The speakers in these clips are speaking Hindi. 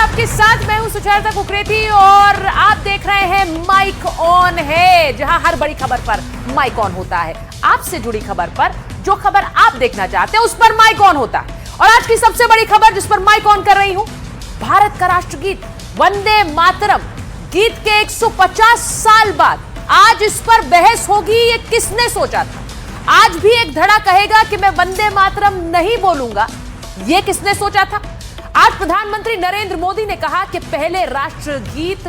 आपके साथ मैं हूं सुचेता कुकरेती और आप देख रहे हैं माइक ऑन है, जहां हर बड़ी खबर पर माइक ऑन होता है। आपसे जुड़ी खबर पर, जो खबर आप देखना चाहते हैं उस पर माइक ऑन होता है। और आज की सबसे बड़ी खबर जिस पर माइक ऑन कर रही हूं, भारत का राष्ट्रगीत वंदे मातरम गीत के 150 साल बाद आज इस पर बहस होगी। ये किसने सोचा था? आज भी एक धड़ा कहेगा कि मैं वंदे मातरम नहीं बोलूंगा। ये किसने सोचा था? आज प्रधानमंत्री नरेंद्र मोदी ने कहा कि पहले राष्ट्रगीत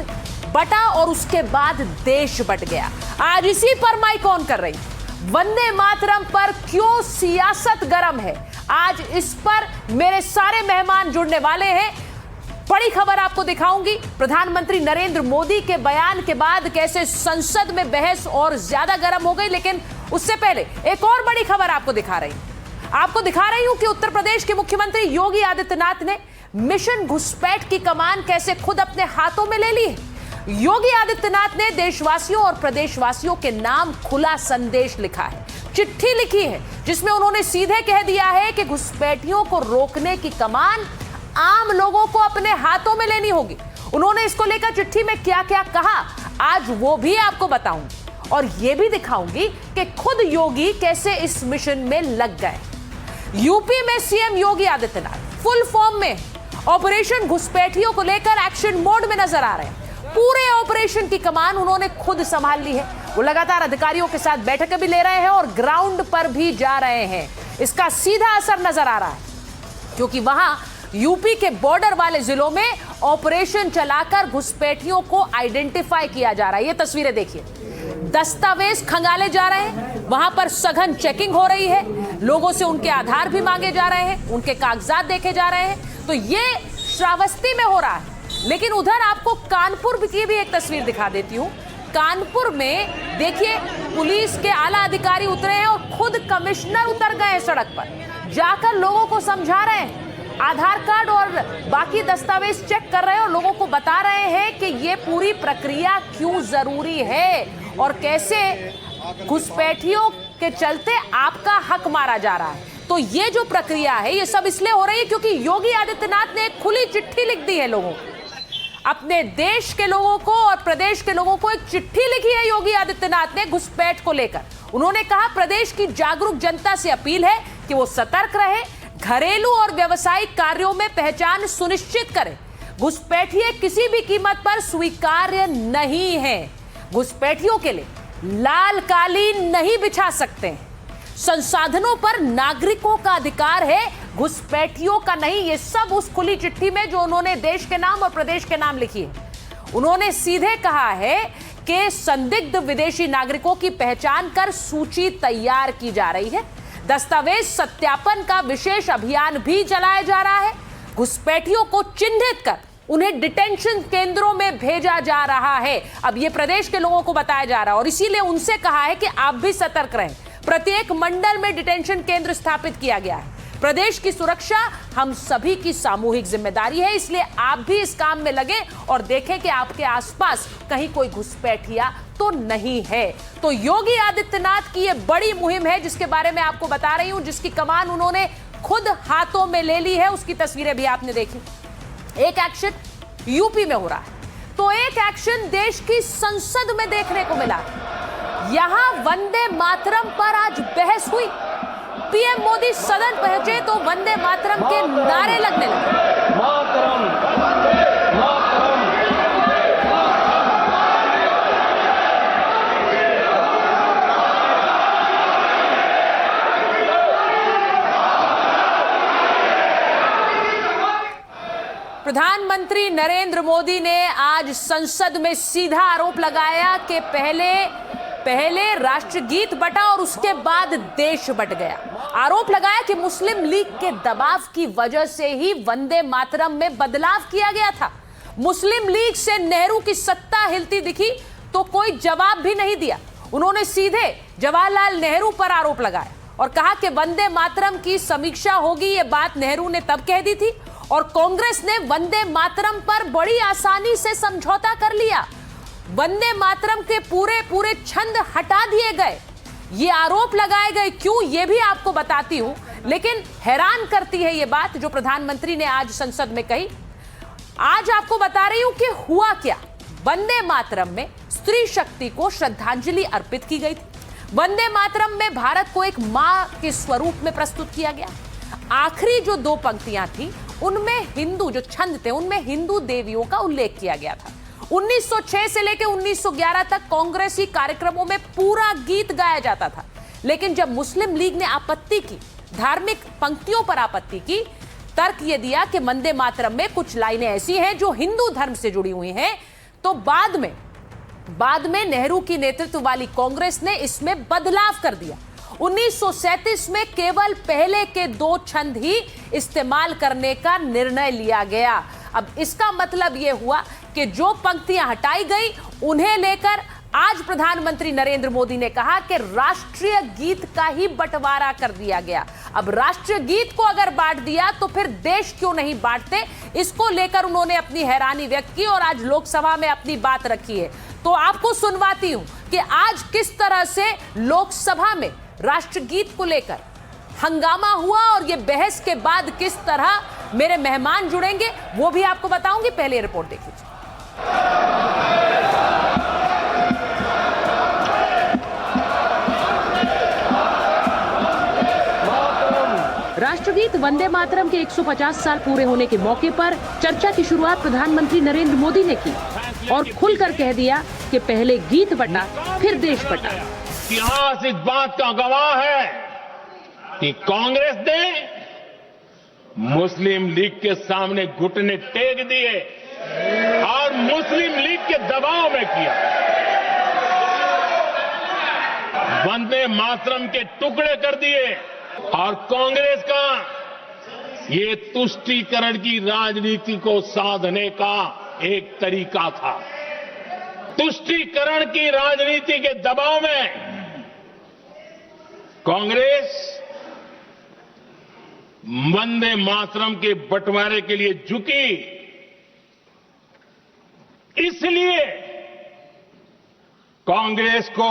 बटा और उसके बाद देश बट गया। आज इसी पर माइक ऑन कर रही हूं। वंदे मातरम पर क्यों सियासत गर्म है, आज इस पर मेरे सारे मेहमान जुड़ने वाले हैं। बड़ी खबर आपको दिखाऊंगी, प्रधानमंत्री नरेंद्र मोदी के बयान के बाद कैसे संसद में बहस और ज्यादा गर्म हो गई। लेकिन उससे पहले एक और बड़ी खबर आपको दिखा रही हूं कि उत्तर प्रदेश के मुख्यमंत्री योगी आदित्यनाथ ने मिशन घुसपैठ की कमान कैसे खुद अपने हाथों में ले ली है। योगी आदित्यनाथ ने देशवासियों और प्रदेशवासियों के नाम खुला संदेश लिखा है, चिट्ठी लिखी है, जिसमें उन्होंने सीधे कह दिया है कि घुसपैठियों को रोकने की कमान आम लोगों को अपने हाथों में लेनी होगी। उन्होंने इसको लेकर चिट्ठी में क्या क्या कहा, आज वो भी आपको बताऊंगी और ये भी दिखाऊंगी कि खुद योगी कैसे इस मिशन में लग गए। यूपी में CM Yogi Adityanath full form में ऑपरेशन घुसपैठियों को लेकर एक्शन मोड में नजर आ रहे हैं। पूरे ऑपरेशन की कमान उन्होंने खुद संभाल ली है। वो लगातार अधिकारियों के साथ बैठकें भी ले रहे हैं और ग्राउंड पर भी जा रहे हैं। इसका सीधा असर नजर आ रहा है, क्योंकि वहां यूपी के बॉर्डर वाले जिलों में ऑपरेशन चलाकर घुसपैठियों को आइडेंटिफाई किया जा रहा है। ये तस्वीरें देखिए, दस्तावेज खंगाले जा रहे हैं, वहां पर सघन चेकिंग हो रही है, लोगों से उनके आधार भी मांगे जा रहे हैं, उनके कागजात देखे जा रहे हैं। तो ये श्रावस्ती में हो रहा है। लेकिन उधर आपको कानपुर की भी एक तस्वीर दिखा देती हूं। कानपुर में देखिए, पुलिस के आला अधिकारी उतरे हैं और खुद कमिश्नर उतर गए हैं सड़क पर, जाकर लोगों को समझा रहे हैं, आधार कार्ड और बाकी दस्तावेज चेक कर रहे हैं और लोगों को बता रहे हैं कि ये पूरी प्रक्रिया क्यों जरूरी है और कैसे घुसपैठियों के चलते आपका हक मारा जा रहा है। तो ये जो प्रक्रिया है, ये सब इसलिए हो रही है क्योंकि योगी आदित्यनाथ ने एक खुली चिट्ठी लिख दी है लोगों को, अपने देश के लोगों को और प्रदेश के लोगों को एक चिट्ठी लिखी है योगी आदित्यनाथ ने घुसपैठ को लेकर। उन्होंने कहा, प्रदेश की जागरूक जनता से अपील है कि वो सतर्क रहे, घरेलू और व्यावसायिक कार्यों में पहचान सुनिश्चित करें। घुसपैठिए किसी भी कीमत पर स्वीकार्य नहीं है। घुसपैठियों के लिए लाल कालीन नहीं बिछा सकते हैं। संसाधनों पर नागरिकों का अधिकार है, घुसपैठियों का नहीं। ये सब उस खुली चिट्ठी में जो उन्होंने देश के नाम और प्रदेश के नाम लिखी है। उन्होंने सीधे कहा है कि संदिग्ध विदेशी नागरिकों की पहचान कर सूची तैयार की जा रही है। दस्तावेज सत्यापन का विशेष अभियान भी चलाया जा रहा है। घुसपैठियों को चिन्हित कर उन्हें डिटेंशन केंद्रों में भेजा जा रहा है। अब ये प्रदेश के लोगों को बताया जा रहा है और इसीलिए उनसे कहा है कि आप भी सतर्क रहें। प्रत्येक मंडल में डिटेंशन केंद्र स्थापित किया गया है। प्रदेश की सुरक्षा हम सभी की सामूहिक जिम्मेदारी है, इसलिए आप भी इस काम में लगे और देखें कि आपके आसपास कहीं कोई घुसपैठिया तो नहीं है। तो योगी आदित्यनाथ की यह बड़ी मुहिम है जिसके बारे में आपको बता रही हूं, जिसकी कमान उन्होंने खुद हाथों में ले ली है। उसकी तस्वीरें भी आपने देखी। एक एक्शन यूपी में हो रहा है तो एक एक्शन देश की संसद में देखने को मिला। यहां वंदे मातरम पर आज बहस हुई। पीएम मोदी सदन पहुंचे तो वंदे मातरम के नारे लगने लगे। मातरम, मातरम। प्रधानमंत्री नरेंद्र मोदी ने आज संसद में सीधा आरोप लगाया कि पहले राष्ट्रगीत बटा और उसके बाद देश बट गया। आरोप लगाया कि मुस्लिम लीग के दबाव की वजह से ही वंदे मातरम में बदलाव किया गया था। मुस्लिम लीग से नेहरू की सत्ता हिलती दिखी तो कोई जवाब भी नहीं दिया। उन्होंने सीधे जवाहरलाल नेहरू पर आरोप लगाया और कहा कि वंदे मातरम की समीक्षा होगी। ये बात नेहरू ने तब कह दी थी और कांग्रेस ने वंदे मातरम पर बड़ी आसानी से समझौता कर लिया। वंदे मातरम के पूरे छंद हटा दिए गए। ये आरोप लगाए गए क्यों, ये भी आपको बताती हूं। लेकिन हैरान करती है ये बात जो प्रधानमंत्री ने आज संसद में कही। आज आपको बता रही हूं कि हुआ क्या। वंदे मातरम में स्त्री शक्ति को श्रद्धांजलि अर्पित की गई थी। वंदे मातरम में भारत को एक मां के स्वरूप में प्रस्तुत किया गया। आखिरी जो 2 पंक्तियां थी उनमें हिंदू जो छंद थे उनमें हिंदू देवियों का उल्लेख किया गया था। 1906 से लेकर 1911 तक कांग्रेसी कार्यक्रमों में पूरा गीत गाया जाता था, लेकिन जब मुस्लिम लीग ने आपत्ति की, धार्मिक पंक्तियों पर आपत्ति की, तर्क यह दिया कि वंदे मातरम में कुछ लाइनें ऐसी हैं जो हिंदू धर्म से जुड़ी हुई हैं, तो बाद में नेहरू की नेतृत्व वाली कांग्रेस ने इसमें बदलाव कर दिया। 1937 में केवल पहले के 2 छंद ही इस्तेमाल करने का निर्णय लिया गया। अब इसका मतलब यह हुआ कि जो पंक्तियां हटाई गई उन्हें लेकर आज प्रधानमंत्री नरेंद्र मोदी ने कहा कि राष्ट्रीय गीत का ही बंटवारा कर दिया गया। अब राष्ट्रीय गीत को अगर बांट दिया तो फिर देश क्यों नहीं बांटते, इसको लेकर उन्होंने अपनी हैरानी व्यक्त की और आज लोकसभा में अपनी बात रखी है। तो आपको सुनवाती हूं कि आज किस तरह से लोकसभा में राष्ट्रगीत को लेकर हंगामा हुआ और यह बहस के बाद किस तरह मेरे मेहमान जुड़ेंगे वो भी आपको बताऊंगी। पहले रिपोर्ट देख लीजिए। राष्ट्रगीत वंदे मातरम के 150 साल पूरे होने के मौके पर चर्चा की शुरुआत प्रधानमंत्री नरेंद्र मोदी ने की और खुलकर कह दिया कि पहले गीत बटा फिर देश बटा। इतिहास इस बात का गवाह है कि कांग्रेस ने मुस्लिम लीग के सामने घुटने टेक दिए और मुस्लिम लीग के दबाव में किया। वंदे मातरम के टुकड़े कर दिए और कांग्रेस का ये तुष्टीकरण की राजनीति को साधने का एक तरीका था। तुष्टीकरण की राजनीति के दबाव में कांग्रेस वंदे मातरम के बंटवारे के लिए झुकी। इसलिए कांग्रेस को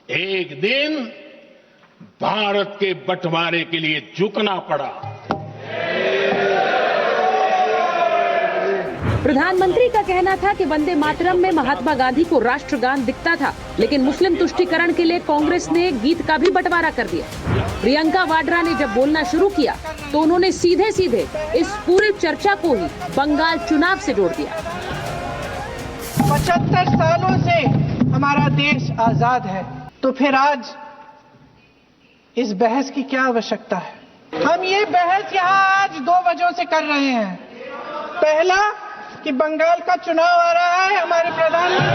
एक दिन भारत के बंटवारे के लिए झुकना पड़ा। प्रधानमंत्री का कहना था कि वंदे मातरम में महात्मा गांधी को राष्ट्रगान दिखता था, लेकिन मुस्लिम तुष्टीकरण के लिए कांग्रेस ने गीत का भी बंटवारा कर दिया। प्रियंका वाड्रा ने जब बोलना शुरू किया तो उन्होंने सीधे सीधे इस पूरी चर्चा को ही बंगाल चुनाव से जोड़ दिया। 75 सालों से हमारा देश आजाद है, तो फिर आज इस बहस की क्या आवश्यकता है? हम ये बहस यहाँ आज 2 वजहों से कर रहे हैं। पहला कि बंगाल का चुनाव आ रहा है, हमारे प्रधानमंत्री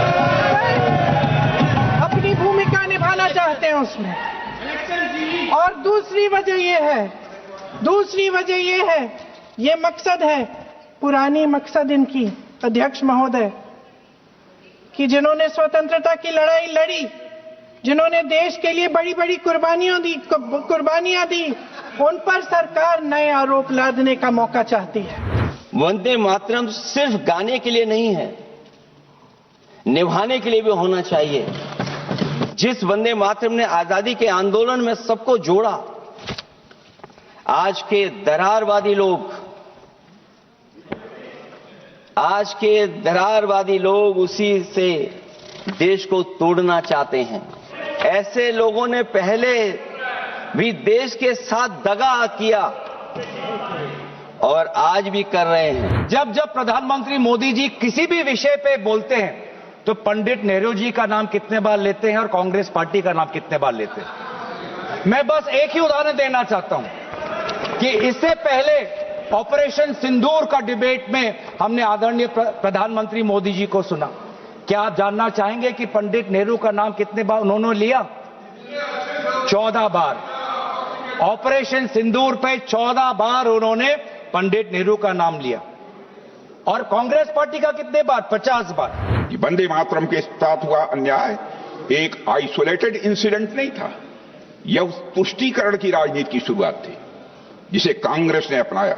अपनी भूमिका निभाना चाहते हैं उसमें। और दूसरी वजह ये है, ये मकसद है, पुरानी मकसद इनकी अध्यक्ष महोदय, कि जिन्होंने स्वतंत्रता की लड़ाई लड़ी, जिन्होंने देश के लिए बड़ी बड़ी कुर्बानियां दी, उन पर सरकार नए आरोप लादने का मौका चाहती है। वंदे मातरम सिर्फ गाने के लिए नहीं है, निभाने के लिए भी होना चाहिए। जिस वंदे मातरम ने आजादी के आंदोलन में सबको जोड़ा, आज के दरारवादी लोग उसी से देश को तोड़ना चाहते हैं। ऐसे लोगों ने पहले भी देश के साथ दगा किया और आज भी कर रहे हैं। जब प्रधानमंत्री मोदी जी किसी भी विषय पे बोलते हैं तो पंडित नेहरू जी का नाम कितने बार लेते हैं और कांग्रेस पार्टी का नाम कितने बार लेते हैं। मैं बस एक ही उदाहरण देना चाहता हूं कि इससे पहले ऑपरेशन सिंदूर का डिबेट में हमने आदरणीय प्रधानमंत्री मोदी जी को सुना। क्या आप जानना चाहेंगे कि पंडित नेहरू का नाम कितने बार उन्होंने लिया? 14 बार। ऑपरेशन सिंदूर पे 14 बार उन्होंने पंडित नेहरू का नाम लिया। और कांग्रेस पार्टी का कितने बार? 50 बार। वंदे मातरम के साथ हुआ अन्याय एक आइसोलेटेड इंसिडेंट नहीं था, यह उस तुष्टीकरण की राजनीति की शुरुआत थी जिसे कांग्रेस ने अपनाया।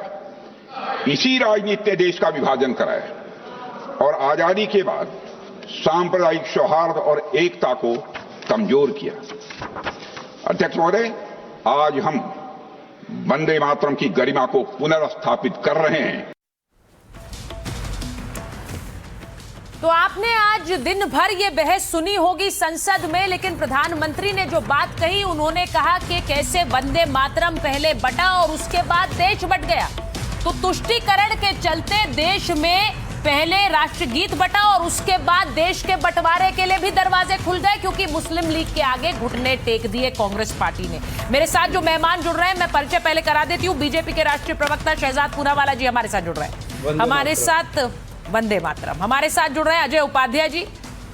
इसी राजनीति ने देश का विभाजन कराया और आजादी के बाद सांप्रदायिक सौहार्द और एकता को कमजोर किया। अध्यक्ष महोदय, आज हम वंदे मातरम की गरिमा को पुनर्स्थापित कर रहे हैं। तो आपने आज दिन भर ये बहस सुनी होगी संसद में, लेकिन प्रधानमंत्री ने जो बात कही, उन्होंने कहा कि कैसे वंदे मातरम पहले बटा और उसके बाद देश बट गया। तो तुष्टीकरण के चलते देश में पहले राष्ट्रगीत बटा और उसके बाद देश के बंटवारे के लिए भी दरवाजे खुल गए, क्योंकि मुस्लिम लीग के आगे घुटने टेक दिए कांग्रेस पार्टी ने। मेरे साथ जो मेहमान जुड़ रहे हैं, मैं परिचय पहले करा देती हूँ। बीजेपी के राष्ट्रीय प्रवक्ता शहजाद पूनावाला जी हमारे साथ जुड़ रहे हैं, हमारे साथ वंदे मातरम। हमारे साथ जुड़ रहे हैं अजय उपाध्याय जी,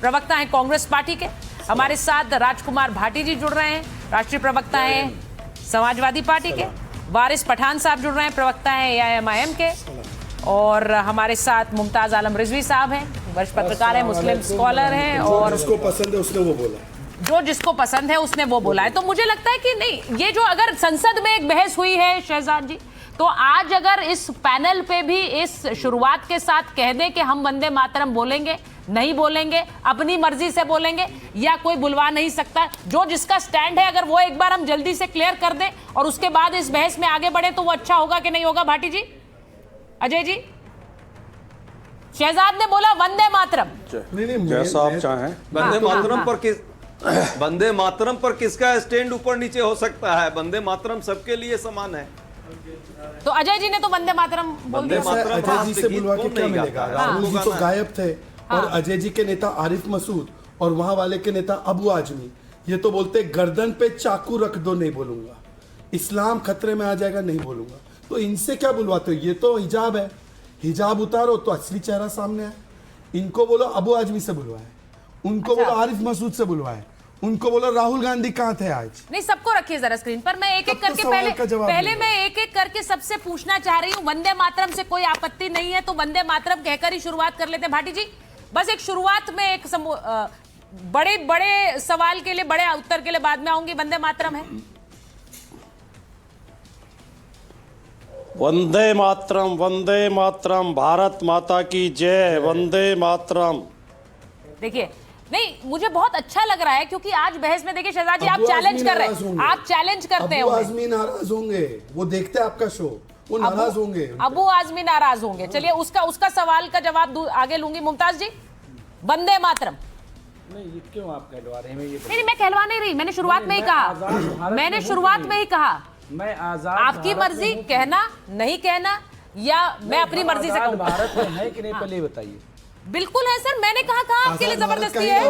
प्रवक्ता हैं कांग्रेस पार्टी के। हमारे साथ राजकुमार भाटी जी जुड़ रहे हैं, राष्ट्रीय प्रवक्ता हैं समाजवादी पार्टी के। वारिस पठान साहब जुड़ रहे हैं, प्रवक्ता हैं AIMIM के। और हमारे साथ मुमताज आलम रिजवी साहब हैं, वरिष्ठ पत्रकार हैं, मुस्लिम स्कॉलर हैं। और जिसको पसंद है उसने वो बोला, जो जिसको पसंद है उसने वो बोला है। तो मुझे लगता है कि नहीं, ये जो अगर संसद में एक बहस हुई है शहजाद जी, तो आज अगर इस पैनल पे भी इस शुरुआत के साथ कह दें कि हम वंदे मातरम बोलेंगे, नहीं बोलेंगे, अपनी मर्जी से बोलेंगे, या कोई बुलवा नहीं सकता, जो जिसका स्टैंड है अगर वो एक बार हम जल्दी से क्लियर कर दें और उसके बाद इस बहस में आगे बढ़े, तो वो अच्छा होगा कि नहीं होगा? भाटी जी, अजय जी। शहजाद ने बोला वंदे मातरम। जैसा आप चाहें। वंदे मातरम पर किसका स्टैंड ऊपर नीचे हो सकता है? वंदे मातरम सबके लिए समान है। तो अजय जी ने तो वंदे मातरम बोल दिया। अजय जी से बुलवा के क्या मिलेगा? राहुल जी तो गायब थे, और अजय जी के नेता आरिफ मसूद और वहां वाले के नेता अबू आजमी ये तो बोलते गर्दन पे चाकू रख दो, नहीं बोलूंगा, इस्लाम खतरे में आ जाएगा, नहीं बोलूंगा। तो इनसे क्या बुलवाते हो? ये तो हिजाब है, हिजाब उतारो तो असली चेहरा सामने है। इनको बोलो अबू आजमी से बुलवाए, उनको बोलो आरिफ मसूद से बुलवाए, उनको बोलो राहुल गांधी कहाँ थे आज। नहीं, सबको रखिए जरा स्क्रीन पर। मैं एक एक करके पहले मैं एक एक करके सबसे पूछना चाह रही हूँ। वंदे मातरम से कोई आपत्ति नहीं है तो वंदे मातरम कहकर ही शुरुआत कर लेते हैं। भाटी जी, बस एक शुरुआत में एक बड़े बड़े सवाल के लिए, बड़े उत्तर के लिए बाद में आऊंगी। वंदे मातरम है। वंदे मातरम, भारत माता की जय, वंदे मातरम। देखिए, नहीं, मुझे बहुत अच्छा लग रहा है क्योंकि आज बहस में देखिए शहजाद जी, आप चैलेंज कर रहे हैं, आप चैलेंज करते हैं। अबू आजमी नाराज होंगे, वो देखते हैं आपका शो, वो नाराज होंगे। अबू आजमी नाराज होंगे। चलिए उसका सवाल का जवाब आगे लूंगी। मुमताज जी, वंदे मातरम। नहीं, ये क्यों आप कहलवा रहे हैं? नहीं, मैं कहलवा नहीं रही, मैंने शुरुआत में ही कहा, मैंने शुरुआत में ही कहा मैं आजाद आपकी मर्जी, कहना नहीं कहना, या मैं अपनी मर्जी से कहूं। भारत में है कि नहीं, पहले बताइए। बिल्कुल है सर, मैंने कहा आपके लिए जबरदस्ती है।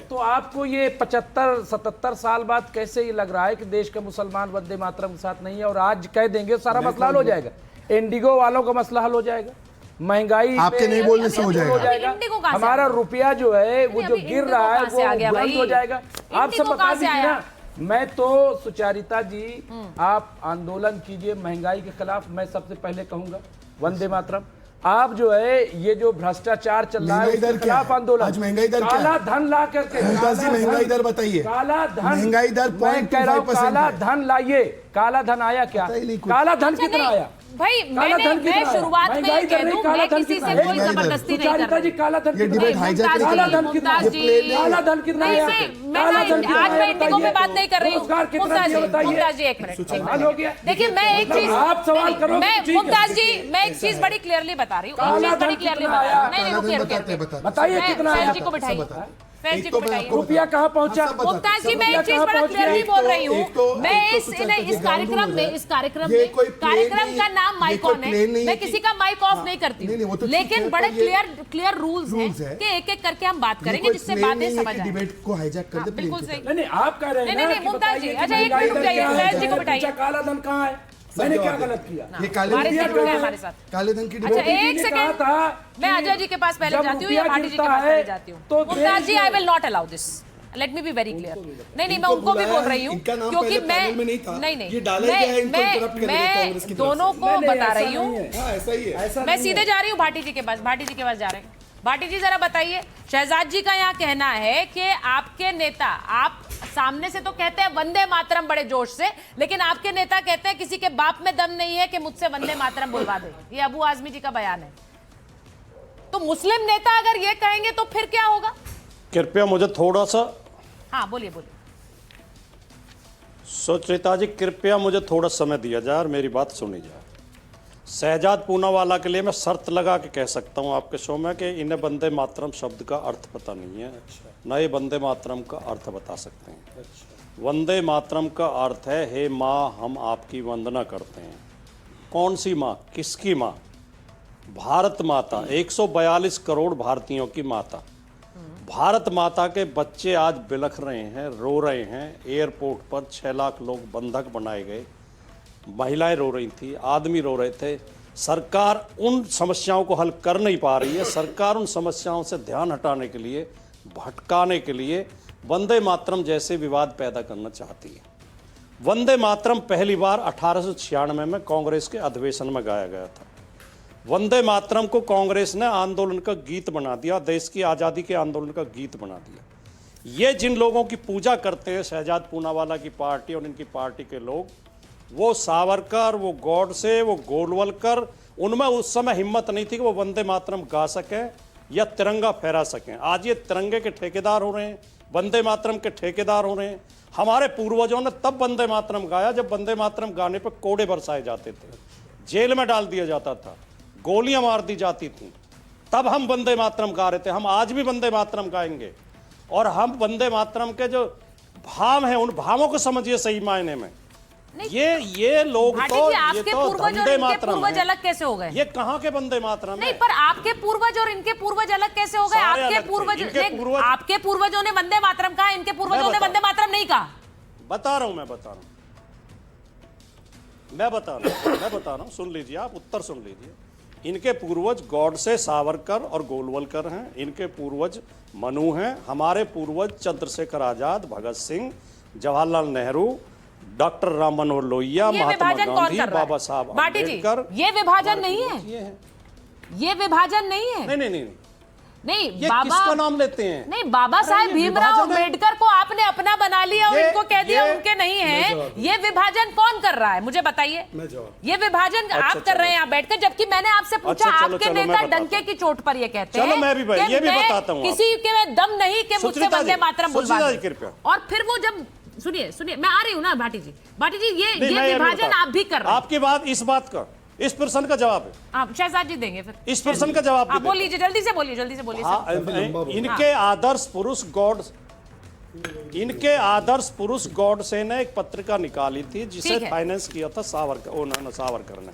तो आपको ये 75-77 साल बाद कैसे ये लग रहा है कि देश के मुसलमान वंदे मातरम के साथ नहीं है, और आज कह देंगे सारा मसला हल हो जाएगा? इंडिगो वालों का मसला हल हो जाएगा, महंगाई आपके नहीं बोलने से हो जाएगा, हमारा रुपया जो है वो जो गिर रहा है वो बंद हो जाएगा। आप सब बता दीजिए ना। मैं तो सुचारिता जी, आप आंदोलन कीजिए महंगाई के खिलाफ, मैं सबसे पहले कहूंगा वंदे मातरम। आप जो है ये जो भ्रष्टाचार चल रहा है उसके खिलाफ आंदोलन। आज महंगाई दर काला धन ला करके, महंगाई दर बताइए। काला धन, महंगाई दर मैं कह रहा हूँ काला धन लाइए। काला धन आया क्या? काला धन कितना आया भाई? मैं शुरुआत में ही कह दूं, मैं किसी से कोई जबरदस्ती नहीं कर रही। काला धन ये डिबेट हाईजैक काला धन कितना? काला धन कितना आया? आज मैं इंडिगो में बात नहीं कर रही हूँ। मुमताज जी, एक मिनट। देखिए, मैं एक चीज, आप सवाल करो। मुमताज जी, मैं एक चीज बड़ी क्लियरली बता रही हूँ, बड़ी क्लियरली बता रही हूँ। बताइए कितना आया? जी को बिठाइए, फैज जी को बिठाइए। रुपया कहाँ पहुँचा? मुमताज जी, मैं एक चीज बड़ा क्लियरली बोल रही हूँ। मैं इस कार्यक्रम का नाम माइक ऑन है, मैं किसी का माइक ऑफ नहीं करती हूँ, लेकिन बड़े क्लियर रूल्स हैं कि एक एक करके हम बात करेंगे जिससे बातें समझ आए। डिबेट को हाईजैक कर दे। बिल्कुल सही। नहीं, आप कह रहे हैं नहीं, मुमताज जी, अच्छा एक मिनट रुक जाइए, फैज जी को बिठाइए। काला धन कहाँ है? मैंने क्या गलत किया? ये काले हमारे साथ काले धन की अच्छा, एक सेकंड, मैं अजय जी के पास पहले जाती हूँ या भाटी जी के पास पहले जाती हूँ? Mumtaz ji, I will not allow this, let me be very clear. नहीं, मैं उनको भी बोल रही हूँ क्योंकि मैं मैं दोनों को बता रही हूँ। मैं सीधे जा रही हूँ भाटी जी के पास, भाटी जी के पास जा रहे हैं। भाटी जी, जरा बताइए, शहजाद जी का यहाँ कहना है कि आपके नेता, आप सामने से तो कहते हैं वंदे मातरम बड़े जोश से, लेकिन आपके नेता कहते हैं किसी के बाप में दम नहीं है कि मुझसे वंदे मातरम बुलवा दे। ये अबू आजमी जी का बयान है। तो मुस्लिम नेता अगर ये कहेंगे तो फिर क्या होगा? कृपया मुझे थोड़ा सा, हाँ बोलिए। सुचरिता जी, कृपया मुझे थोड़ा समय दिया जाए और मेरी बात सुनी जाए। शहजाद पूनावाला के लिए मैं शर्त लगा के कह सकता हूँ आपके शो में कि इन्हें वंदे मातरम शब्द का अर्थ पता नहीं है। न ये वंदे मातरम का अर्थ बता सकते हैं। वंदे मातरम का अर्थ है, हे माँ हम आपकी वंदना करते हैं। कौन सी माँ, किसकी माँ? भारत माता, 142 करोड़ भारतीयों की माता। भारत माता के बच्चे आज बिलख रहे हैं, रो रहे हैं। एयरपोर्ट पर 6 लाख लोग बंधक बनाए गए, महिलाएं रो रही थी, आदमी रो रहे थे। सरकार उन समस्याओं को हल कर नहीं पा रही है। सरकार उन समस्याओं से ध्यान हटाने के लिए, भटकाने के लिए वंदे मातरम जैसे विवाद पैदा करना चाहती है। वंदे मातरम पहली बार 1896 में कांग्रेस के अधिवेशन में गाया गया था। वंदे मातरम को कांग्रेस ने आंदोलन का गीत बना दिया, देश की आज़ादी के आंदोलन का गीत बना दिया। ये जिन लोगों की पूजा करते हैं, शहजाद पूनावाला की पार्टी और इनकी पार्टी के लोग, वो सावरकर, वो गॉडसे, वो गोलवलकर, उनमें उस समय हिम्मत नहीं थी कि वो वंदे मातरम गा सकें या तिरंगा फहरा सकें। आज ये तिरंगे के ठेकेदार हो रहे हैं, वंदे मातरम के ठेकेदार हो रहे हैं। हमारे पूर्वजों ने तब वंदे मातरम गाया जब वंदे मातरम गाने पर कोड़े बरसाए जाते थे, जेल में डाल दिया जाता था, गोलियां मार दी जाती थी। तब हम वंदे मातरम गा रहे थे। हम आज भी वंदे मातरम गाएंगे और हम वंदे मातरम के जो भाव हैं उन भावों को समझिए सही मायने में। ये लोग तो ये तो वंदे मातरम पूर्वज अलग कैसे हो गए? ये कहाँ के वंदे मातरम नहीं, पर आपके पूर्वज और इनके पूर्वज अलग कैसे हो गए? आपके पूर्वजों ने वंदे मातरम कहा, इनके पूर्वजों ने वंदे मातरम नहीं कहा। बता रहा हूं, मैं बता रहा हूं, सुन लीजिए, आप उत्तर सुन लीजिए। इनके पूर्वज गॉडसे, सावरकर और गोलवलकर हैं। इनके पूर्वज मनु हैं। हमारे पूर्वज चंद्रशेखर आजाद, भगत सिंह, जवाहरलाल नेहरू, डॉक्टर राम मनोहर लोहिया, महात्मा गांधी, बाबा साहब अम्बेडकर। ये विभाजन नहीं है, ये विभाजन नहीं है। नहीं, ये किसका नाम लेते हैं? नहीं, बाबा साहेब भीमराव अम्बेडकर को आपने अपना बना लिया और इनको कह दिया उनके नहीं है। ये विभाजन कौन कर रहा है, मुझे बताइए। ये विभाजन आप कर रहे हैं यहाँ बैठकर, जबकि मैंने आपसे पूछा, आपके नेता डंके की चोट पर ये कहते हैं ये भी बताता हूँ, किसी के दम नहीं कि मुझसे वंदे मातरम बुलवा दें। और फिर वो जब सुनिए, मैं आ रही हूँ ना भाटी जी, ये विभाजन आप भी कर रहे हैं। आपकी बात, इस बात का, इस प्रश्न का जवाब है। आप शहजाद जी देंगे फिर इस प्रश्न का जवाब। आप बोल लीजिए, जल्दी से बोलिए। इनके आदर्श पुरुष गॉडसे ने एक पत्रिका निकाली थी जिसे फाइनेंस किया था सावरकर ने।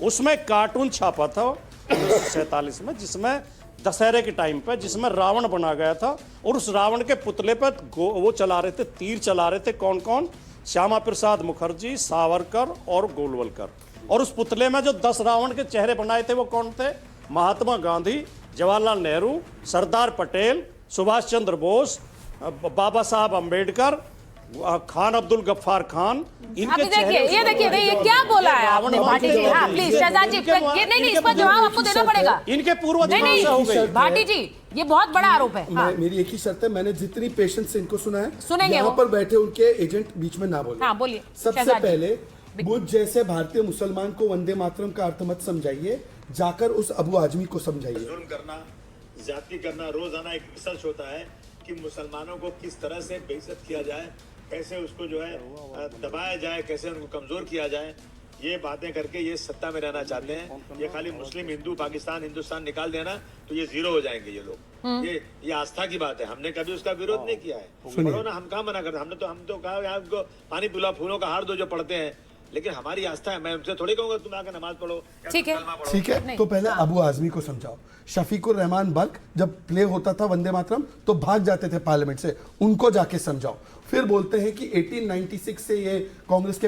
उसमें कार्टून छापा था 1947 में, जिसमें दशहरे के टाइम पे, जिसमें रावण बना गया था और उस रावण के पुतले पर वो चला रहे थे, तीर चला रहे थे। कौन कौन? श्यामा प्रसाद मुखर्जी, सावरकर और गोलवलकर। और उस पुतले में जो 10 रावण के चेहरे बनाए थे वो कौन थे? महात्मा गांधी, जवाहरलाल नेहरू, सरदार पटेल, सुभाष चंद्र बोस, बाबा साहब अम्बेडकर, खान अब्दुल गफ्फार खान। इनके चेहरे ये क्या बोला है आपने भाटी जी? हाँ प्लीज शहजाद जी, नहीं, इस पर जवाब आपको देना पड़ेगा। इनके पूर्वज भाटी जी, ये बहुत बड़ा आरोप है। मेरी एक ही शर्त है, मैंने जितनी पेशेंस से इनको सुना है, सुनेंगे यहाँ पर बैठे उनके एजेंट बीच में ना बोले। हाँ बोलिए। सबसे पहले बुद्ध जैसे भारतीय मुसलमान को वंदे मातरम का अर्थ मत समझाइए, जाकर उस अबू आजमी को समझाइए। जुल्म करना, ज्यादती करना, रोजाना एक रिसर्च होता है कि मुसलमानों को किस तरह से बेइज्जत किया जाए, कैसे उसको जो है दबाया जाए, कैसे उनको कमजोर किया जाए। ये बातें करके ये सत्ता में रहना चाहते हैं। ये खाली मुस्लिम, हिंदू, पाकिस्तान, हिंदुस्तान निकाल देना तो ये जीरो हो जाएंगे ये लोग। ये आस्था की बात है, हमने कभी उसका विरोध नहीं किया है। पढ़ो ना, हम कहाँ मना करते? हम तो कहा यार उनको पानी पिला, फूलों का हार दो जो पढ़ते हैं, लेकिन हमारी आस्था है। मैं उनसे थोड़ी कहूंगा तुम आकर नमाज पढ़ो। ठीक है, तो पहले अबू आजमी को समझाओ। शफीकुर रहमान बल्क जब प्ले होता था वंदे मातरम तो भाग जाते थे पार्लियामेंट से, उनको जाके समझाओ। फिर बोलते हैं कि 1896 से ये कांग्रेस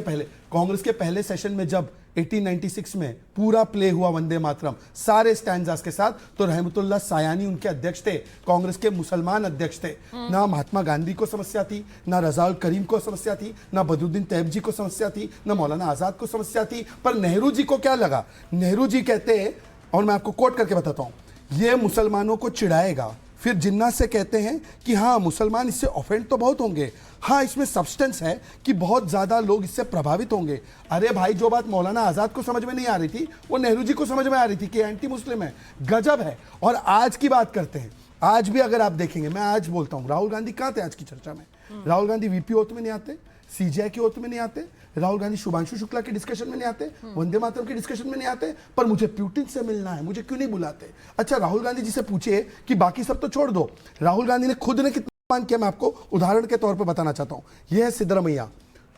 के पहले सेशन में जब 1896 में पूरा प्ले हुआ वंदे मातरम सारे स्टैंजास के साथ, तो रहमतुल्लाह सायानी उनके अध्यक्ष थे, कांग्रेस के मुसलमान अध्यक्ष थे। ना महात्मा गांधी को समस्या थी, ना रजाउल करीम को समस्या थी, ना बदरुद्दीन तैयब जी को समस्या थी, ना मौलाना आजाद को समस्या थी। पर नेहरू जी को क्या लगा? नेहरू जी कहते हैं, और मैं आपको कोट करके बताता हूं, ये मुसलमानों को चिढ़ाएगा। फिर जिन्ना से कहते हैं कि हाँ मुसलमान इससे ऑफेंड तो बहुत होंगे, हाँ इसमें सब्सटेंस है कि बहुत ज्यादा लोग इससे प्रभावित होंगे। अरे भाई, जो बात मौलाना आजाद को समझ में नहीं आ रही थी वो नेहरू जी को समझ में आ रही थी कि एंटी मुस्लिम है। गजब है। और आज की बात करते हैं, आज भी अगर आप देखेंगे, मैं आज बोलता हूं, राहुल गांधी कहाँ थे आज की चर्चा में? राहुल गांधी वीपी ओथ में नहीं आते, सीजीआई के ओथ में नहीं आते, राहुल गांधी शुभांशु शुक्ला के डिस्कशन में नहीं आते, वंदे मातरम के डिस्कशन में नहीं आते, पर मुझे पुतिन से मिलना है, मुझे क्यों नहीं बुलाते? अच्छा, राहुल गांधी जी से पूछिए कि बाकी सब तो छोड़ दो, राहुल गांधी ने खुद ने कितना मान किया, मैं आपको उदाहरण के तौर पर बताना चाहता हूं। यह है सिद्धरमैया,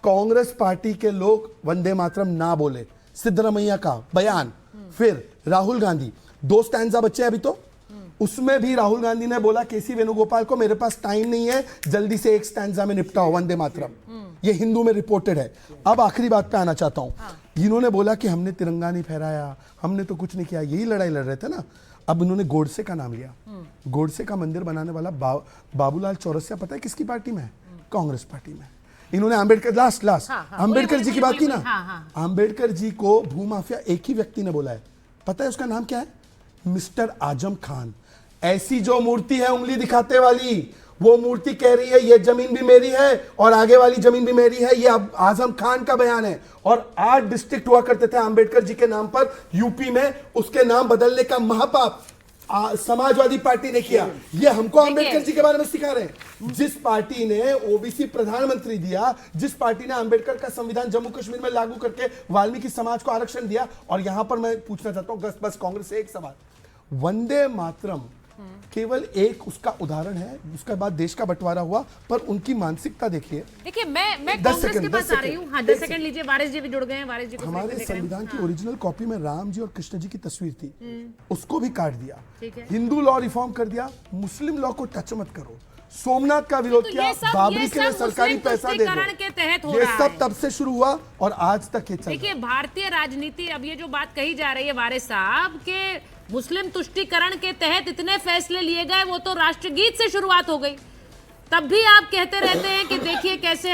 कांग्रेस पार्टी के लोग वंदे मातरम ना बोले, सिद्धरमैया का बयान। फिर राहुल गांधी 2 स्टैंजा बच्चे अभी तो, उसमें भी राहुल गांधी ने बोला केसी वेणुगोपाल को, मेरे पास टाइम नहीं है, जल्दी से 1 स्टैंजा में निपटाओ वंदे मातरम। ये हिंदू में रिपोर्टेड है। अब आखिरी बात पे आना चाहता हूं। इन्होंने बोला कि हमने तिरंगा नहीं फहराया, हमने तो कुछ नहीं किया, यही लड़ाई लड़ रहे थे ना। अब इन्होंने गोडसे का नाम लिया। गोडसे का मंदिर बनाने वाला बाबूलाल चौरसिया पता है किसकी पार्टी में है? कांग्रेस पार्टी में। इन्होंने अंबेडकर लास्ट अंबेडकर जी की बात की ना, अंबेडकर जी को भूमाफिया एक ही व्यक्ति ने बोला है, पता है उसका नाम क्या है? मिस्टर आजम खान। ऐसी जो मूर्ति है उंगली दिखाते वाली, वो मूर्ति कह रही है ये जमीन भी मेरी है और आगे वाली जमीन भी मेरी है। ये आजम खान का बयान है। और 8 डिस्ट्रिक्ट हुआ करते थे अंबेडकर जी के नाम पर यूपी में, उसके नाम बदलने का महापाप समाजवादी पार्टी ने किया। ये हमको अंबेडकर जी के बारे में सिखा रहे हैं। जिस पार्टी ने ओबीसी प्रधानमंत्री दिया, जिस पार्टी ने अंबेडकर का संविधान जम्मू कश्मीर में लागू करके वाल्मीकि समाज को आरक्षण दिया। और यहां पर मैं पूछना चाहता हूं बस कांग्रेस से एक सवाल, वंदे मातरम केवल एक उसका उदाहरण है, उसके बाद देश का बंटवारा हुआ, पर उनकी मानसिकता देखिए। देखिए मैं कांग्रेस के पास आ रही हूँ। हाँ, 10 सेकंड लीजिए। वारिस जी भी जुड़ गए हैं। वारिस जी को हमारे संविधान की ओरिजिनल कॉपी में राम जी और कृष्ण जी की तस्वीर थी, उसको भी काट दिया। हिंदू लॉ रिफॉर्म कर दिया, मुस्लिम लॉ को टच मत करो। सोमनाथ का विरोध किया, बाबरी के लिए सरकारी पैसा दे दो। ये सब तब से शुरू हुआ और आज तक ये चल रहा है। देखिए, भारतीय राजनीति, अब ये जो बात कही जा रही है वारिस साहब के मुस्लिम तुष्टीकरण के तहत इतने फैसले लिए गए, वो तो राष्ट्रगीत से शुरुआत हो गई। तब भी आप कहते रहते हैं कि देखिए कैसे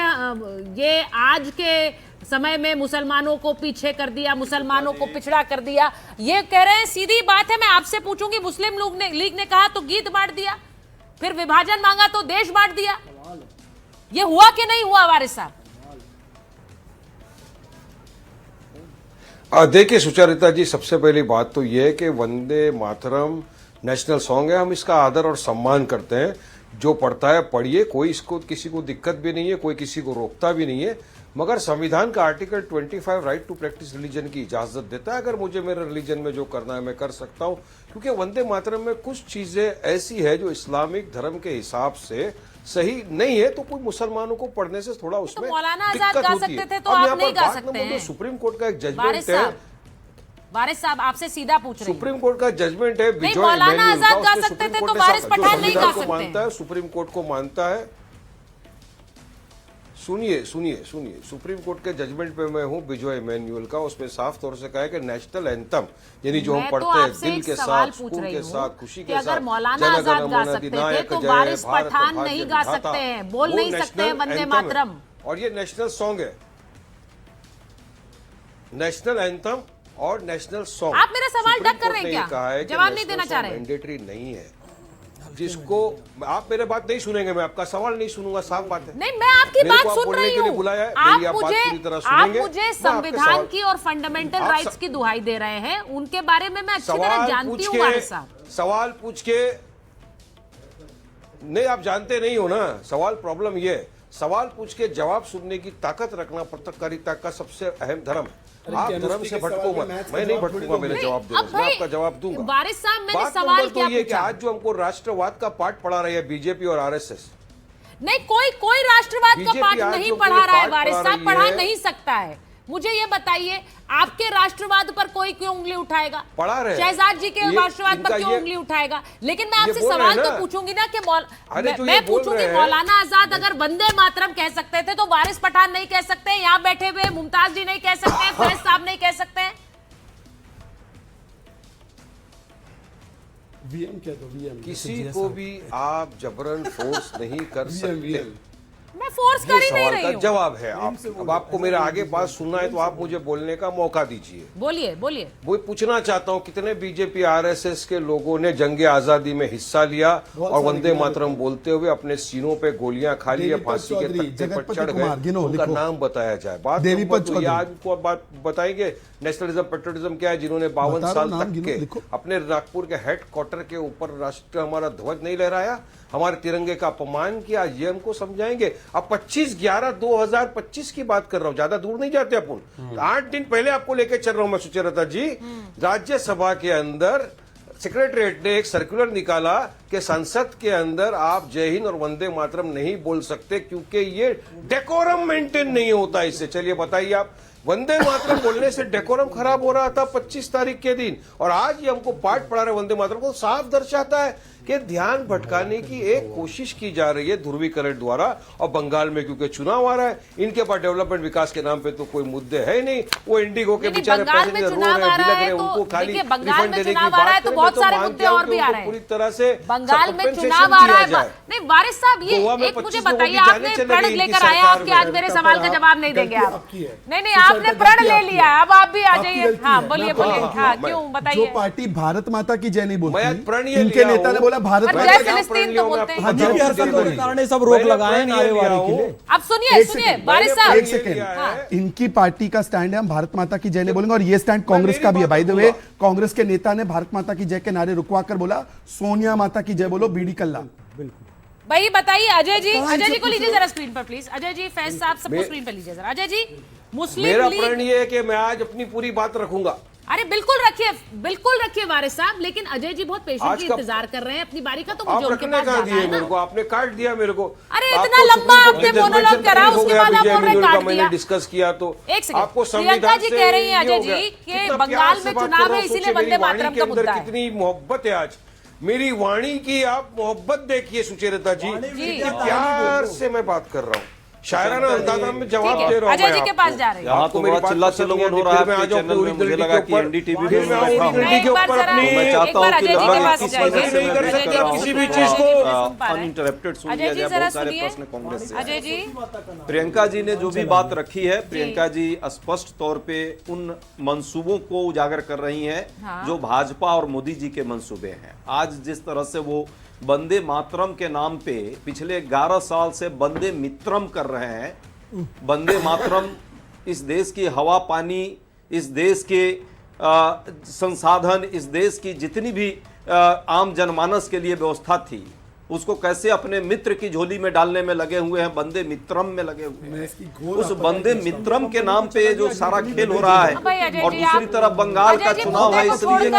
ये आज के समय में मुसलमानों को पीछे कर दिया, मुसलमानों को पिछड़ा कर दिया। ये कह रहे हैं, सीधी बात है, मैं आपसे पूछूंगी, मुस्लिम लीग ने कहा तो गीत बांट दिया, फिर विभाजन मांगा तो देश बांट दिया। ये हुआ कि नहीं हुआ वारिस साहब? देखिए सुचरिता जी, सबसे पहली बात तो यह है कि वंदे मातरम नेशनल सॉन्ग है, हम इसका आदर और सम्मान करते हैं। जो पढ़ता है पढ़िए, कोई इसको किसी को दिक्कत भी नहीं है, कोई किसी को रोकता भी नहीं है। मगर संविधान का article 25 right to practise religion की इजाजत देता है। अगर मुझे मेरे रिलीजन में जो करना है मैं कर सकता हूं, क्योंकि वंदे मातरम में कुछ चीजें ऐसी है जो इस्लामिक धर्म के हिसाब से सही नहीं है, तो कोई मुसलमानों को पढ़ने से थोड़ा उसमें दिक्कत होती है। तो आप नहीं गा सकते हैं। सुप्रीम कोर्ट का एक जजमेंट है, वारिस साहब आपसे सीधा पूछ रहे हैं। सुप्रीम कोर्ट का जजमेंट है, मौलाना आजाद गा सकते थे तो वारिस पठान नहीं गा सकते। मानता है, सुप्रीम कोर्ट को मानता है। सुनिए सुप्रीम कोर्ट के जजमेंट पे मैं हूँ, बिजॉय मैनुअल का, उसमें साफ तौर से कहा है कि नेशनल एंथम यानी जो हम पढ़ते हैं दिल के साथ, सुकून के साथ, खुशी के साथ, अगर मौलाना आजाद गा सकते थे तो वारिस पठान नहीं गा सकते हैं, बोल नहीं सकते हैं वंदे मातरम। और ये नेशनल सॉन्ग है, नेशनल एंथम और नेशनल सॉन्ग। आप मेरा सवाल डक कर रहे हैं क्या? जवाब नहीं देना चाह रहे हैं? मैंडेटरी नहीं है, जिसको आप मेरे बात नहीं सुनेंगे, मैं आपका सवाल नहीं सुनूंगा, साफ बात है। नहीं, मैं आपकी बात सुन रही हूँ। आप मुझे संविधान की और फंडामेंटल राइट्स की दुहाई दे रहे हैं, उनके बारे में मैं अच्छी तरह जानती हूँ वारिस साहब। सवाल पूछ के नहीं, आप जानते नहीं हो ना सवाल। प्रॉब्लम ये है, सवाल पूछ के जवाब सुनने की ताकत रखना पत्रकारिता का सबसे अहम धर्म है। आप धर्म से भटको मत, मैं नहीं भटकूंगा, मेरे जवाब दूंगा, मैं आपका जवाब दूंगा। वारिस साहब, मैंने सवाल क्या पूछा? कि आज जो हमको राष्ट्रवाद का पाठ पढ़ा रही है बीजेपी और आरएसएस, नहीं, कोई राष्ट्रवाद का पाठ नहीं पढ़ा रहा है वारिस साहब, पढ़ा नहीं सकता है। मुझे ये बताइए, आपके राष्ट्रवाद पर कोई क्यों उंगली उठाएगा? पढ़ा रहे शहजाद जी के राष्ट्रवाद पर क्यों उंगली उठाएगा? लेकिन मैं आपसे सवाल तो पूछूंगी ना कि मैं पूछूंगी, मौलाना आजाद अगर वंदे मातरम कह सकते थे तो वारिस पठान नहीं कह सकते? यहाँ बैठे हुए मुमताज जी नहीं कह सकते? फैज साहब नहीं कह सकते? वीएम कह दो, वीएम। किसी को भी आप जबरन फोर्स नहीं कर सकते। मैं फोर्स कर ही नहीं रही हूं। जवाब है आप, अब आपको मेरा आगे बात सुनना है तो आप मुझे बोलने का मौका दीजिए। बोलिए। वो पूछना चाहता हूं, कितने बीजेपी आरएसएस के लोगों ने जंगे आजादी में हिस्सा लिया और वंदे मातरम बोलते हुए अपने सीनों पे गोलियां खा ली, फांसी के तख्ते पर चढ़ गए, उनका नाम बताया जाए। बात आज को बात बताएंगे नेशनलिज्म पेट्रियटिज्म क्या है, जिन्होंने 52 साल तक के अपने नागपुर के हेडक्वार्टर के ऊपर राष्ट्र हमारा ध्वज नहीं लहराया, हमारे तिरंगे का अपमान किया, ये हमको समझाएंगे। अब 25/11/2025 की बात कर रहा हूं, ज्यादा दूर नहीं जाते अपन। 8 दिन पहले आपको लेके चल रहा हूं मैं सुचेता जी। राज्यसभा के अंदर सेक्रेटरीट ने एक सर्कुलर निकाला कि संसद के अंदर आप जय हिंद और वंदे मातरम नहीं बोल सकते क्योंकि ये डेकोरम मेंटेन नहीं होता इससे। चलिए बताइए आप, वंदे मातरम बोलने से डेकोरम खराब हो रहा था 25 तारीख के दिन, और आज ये हमको पाठ पढ़ा रहे वंदे मातरम को, साफ दर्शाता है कि ध्यान भटकाने की एक कोशिश की जा रही है ध्रुवीकरण द्वारा। और बंगाल में क्योंकि चुनाव आ रहा है, इनके पास डेवलपमेंट विकास के नाम पे तो कोई मुद्दे है नहीं। वो इंडिगो के बेचारे पैसेंजर रो रहे हैं, बिलख रहे हैं, उनको खाली रिफंड देने की बात तो बहुत सारे मुद्दे और भी आ रहे हैं। पूरी तरह से बंगाल में चुनाव आ रहा है। नहीं वारिस साहब, ये एक मुझे बताइए, आपने प्रण लेकर आए आप कि आज मेरे सवाल का जवाब नहीं देंगे आप? नहीं, आपने प्रण ले लिया, अब आप भी आ जाइए। हाँ बोलिए बोलिए, हाँ क्यों बताइए। जो पार्टी भारत माता की जय नहीं बोलती, प्रण इनके नेता ने बोला भारत तो बोलते हैं। सब रोक लगाए नारेबाजी के लिए। अब सुनिए वारिस साहब, एक सेकेंड, इनकी पार्टी का स्टैंड है हम भारत माता की जय नहीं बोलेंगे, और ये स्टैंड कांग्रेस का भी है। बाय द वे, कांग्रेस के नेता ने भारत माता की जय के नारे रुकवा कर बोला सोनिया माता की जय बोलो, बीडी कल्ला। भाई बताइए अजय जी को लीजिए जरा स्क्रीन पर प्लीज। अजय जी, फैज साहब सबको स्क्रीन पर लीजिए जरा। अजय जी, मुस्लिम मेरा लीग, प्रण ये है कि मैं आज अपनी पूरी बात रखूंगा। अरे बिल्कुल रखिए वारिस साहब, लेकिन अजय जी बहुत पेशेंटली इंतजार कर रहे हैं अपनी बारी का, तो मुझे उनके पास जाना है ना। मेरे को आपने काट दिया मेरे को। अरे इतना लंबा आपने मोनोलॉग करा, उसके बाद आप बोल रहे हैं काट दिया। मैंने डिस्कस किया तो एक सेकंड, प्रियंका जी कह रही हैं अजय जी कि बंगाल में चुनाव है इसीलिए वंदे मातरम का मुद्दा है। कितनी मोहब्बत है आज मेरी वाणी की, आप मोहब्बत देखिए सुचेता जी, प्यार से मैं बात कर रहा हूँ, शायराना अंदाज़ में जवाब दे रहा हूँ। अजय जी के पास जा रहे हैं। यहाँ तो बड़ा चिल्ला चिल्लोन हो रहा है चैनल में, मुझे लगा कि एनडीटीवी पे मैं बैठा हूँ। मैं चाहता हूँ कि लगभग 21 महीने से मैं वेट कर रहा हूँ किसी भी चीज को अनइंटरप्टेड सुन लिया जाए। बहुत सारे प्रश्न कांग्रेस से। अजय जी, प्रियंका जी ने जो भी बात रखी है, प्रियंका जी स्पष्ट तौर पे उन मंसूबों को उजागर कर रही हैं जो भाजपा और मोदी जी के मंसूबे हैं। आज जिस तरह से वो वंदे मातरम के नाम पे पिछले 11 साल से वंदे मित्रम कर रहे हैं। वंदे मातरम इस देश की हवा पानी, इस देश के संसाधन, इस देश की जितनी भी आम जनमानस के लिए व्यवस्था थी, उसको कैसे अपने मित्र की झोली में डालने में लगे हुए हैं, वंदे मित्रम में लगे हुए हैं। उस वंदे मित्रम के नाम पे जो सारा खेल हो रहा है, और दूसरी तरफ बंगाल का चुनाव है, इसलिए